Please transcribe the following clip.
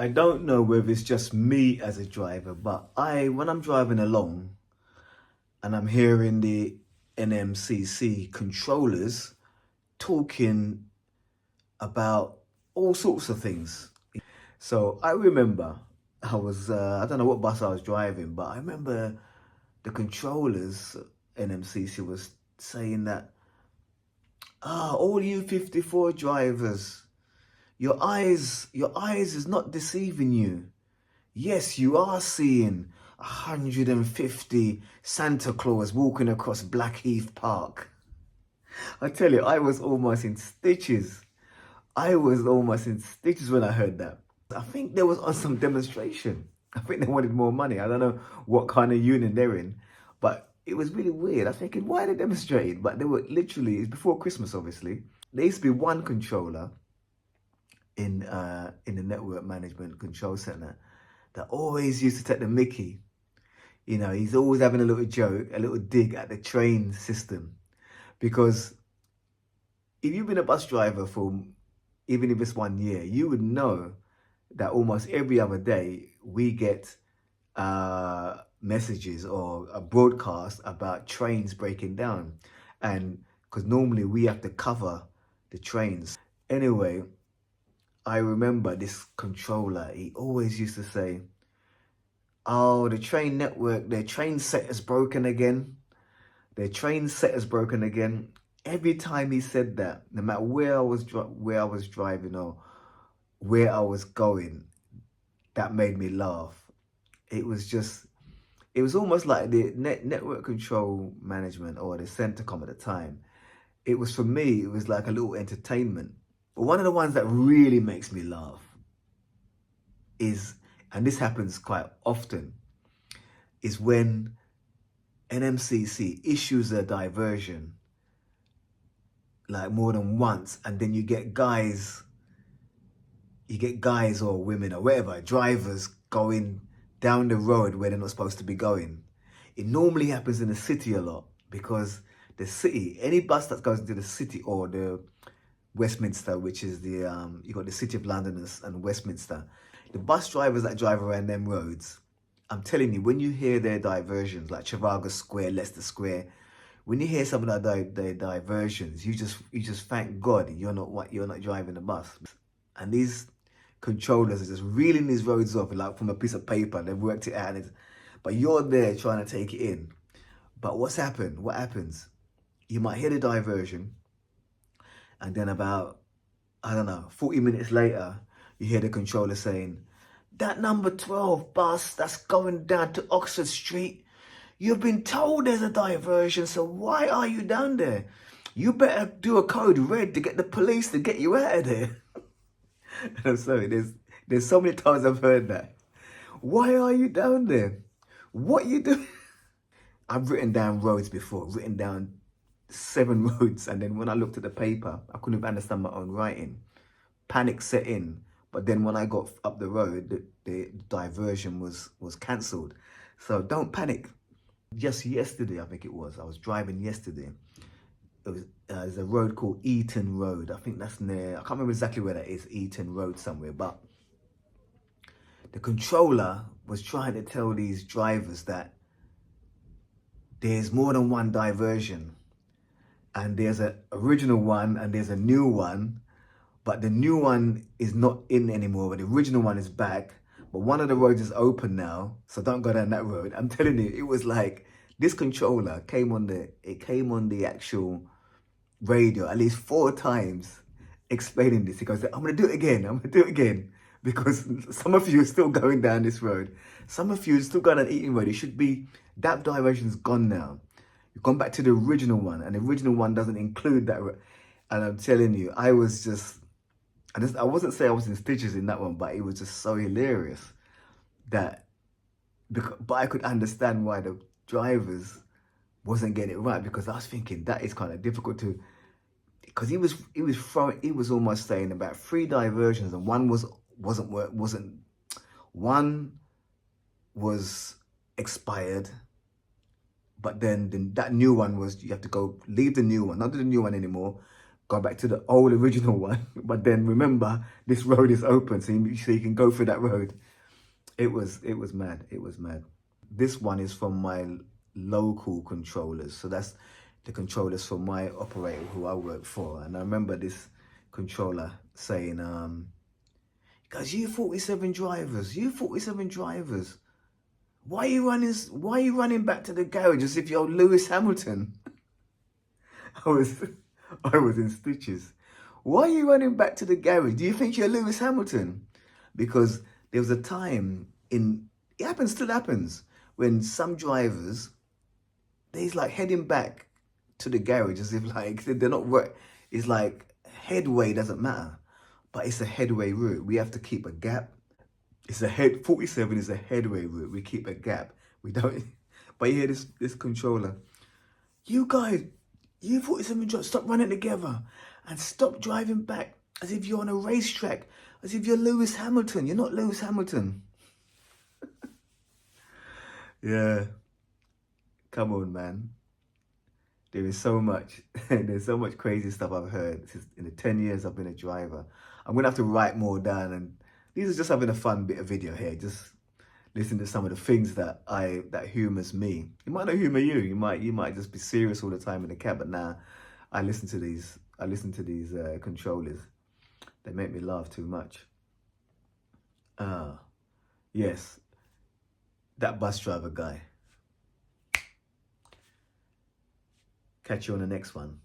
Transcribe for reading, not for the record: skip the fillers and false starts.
I don't know whether it's just me as a driver, but when I'm driving along and I'm hearing the NMCC controllers talking about all sorts of things. So I remember I don't know what bus I was driving, but I remember the controllers, NMCC, was saying that, all you 54 drivers, your eyes is not deceiving you. Yes, you are seeing 150 Santa Claus walking across Blackheath Park. I tell you, I was almost in stitches. I was almost in stitches when I heard that. I think there was on some demonstration. I think they wanted more money. I don't know what kind of union they're in, but it was really weird. I was thinking, why are they demonstrating? But they were literally, it's before Christmas, obviously. There used to be one controller in the network management control center that always used to take the mickey. You know, he's always having a little joke, a little dig at the train system. Because if you've been a bus driver for even if it's 1 year, you would know that almost every other day we get messages or a broadcast about trains breaking down. And because normally we have to cover the trains. Anyway, I remember this controller, he always used to say, oh, the train network, their train set is broken again. Their train set is broken again. Every time he said that, no matter where I was driving or where I was going, that made me laugh. It was almost like the network control management or the Centacom at the time. It was, for me, it was like a little entertainment. But one of the ones that really makes me laugh is, and this happens quite often, is when NMCC issues a diversion like more than once, and then you get guys or women or whatever, drivers going down the road where they're not supposed to be going. It normally happens in the city a lot because the city, any bus that goes into the city or the Westminster, which is the, you got the City of London and Westminster, the bus drivers that drive around them roads, I'm telling you, when you hear their diversions, like Trafalgar Square, Leicester Square, when you hear some of their diversions, you just thank God you're not driving the bus. And these controllers are just reeling these roads off like from a piece of paper. They've worked it out, but you're there trying to take it in. But what's happened? What happens? You might hear the diversion, and then about, I don't know, 40 minutes later, you hear the controller saying, that number 12 bus that's going down to Oxford Street, you've been told there's a diversion, so why are you down there? You better do a code red to get the police to get you out of there. And I'm sorry, there's so many times I've heard that. Why are you down there? What you do? I've written down roads before, written down 7 roads, and then when I looked at the paper, I couldn't even understand my own writing. Panic set in, but then when I got up the road, the diversion was cancelled. So don't panic. Just yesterday, I think it was, I was driving yesterday. It was there's a road called Eaton Road. I think that's near, I can't remember exactly where that is, Eaton Road somewhere, but the controller was trying to tell these drivers that there's more than one diversion, and there's an original one and there's a new one, but the new one is not in anymore, but the original one is back. But one of the roads is open now, so don't go down that road. I'm telling you, it was like this controller came on the actual radio at least 4 times explaining this. He goes, I'm gonna do it again, because some of you are still going down this road. Some of you are still going on Eaton Road. It should be, that diversion's gone now. You've gone back to the original one, and the original one doesn't include that. And I'm telling you, I wasn't saying I was in stitches in that one, but it was just so hilarious that, but I could understand why the drivers wasn't getting it right, because I was thinking that is kind of difficult to, because he was almost saying about 3 diversions, and one was expired, but then that new one was, you have to go leave the new one, not do the new one anymore, go back to the old original one. But then remember, this road is open, so you can go through that road. It was mad. It was mad. This one is from my local controllers. So that's the controllers for my operator who I work for. And I remember this controller saying, guys, you 47 drivers, why are you running back to the garage as if you're Lewis Hamilton? I was in stitches. Why are you running back to the garage? Do you think you're Lewis Hamilton? Because there was a time still happens, when some drivers, they're like heading back to the garage as if like they're not work. It's like headway doesn't matter, but it's a headway route. We have to keep a gap. 47 is a headway route. We keep a gap. We don't, but you hear this controller. You guys, you 47 drivers, stop running together and stop driving back as if you're on a racetrack, as if you're Lewis Hamilton. You're not Lewis Hamilton. Yeah. Come on, man. There is so much, there's so much crazy stuff I've heard in the 10 years I've been a driver. I'm going to have to write more down, and these are just having a fun bit of video here. Just listen to some of the things that humours me. It might not humour you. You might just be serious all the time in the cab, but now I listen to these controllers. They make me laugh too much. Yes, that bus driver guy. Catch you on the next one.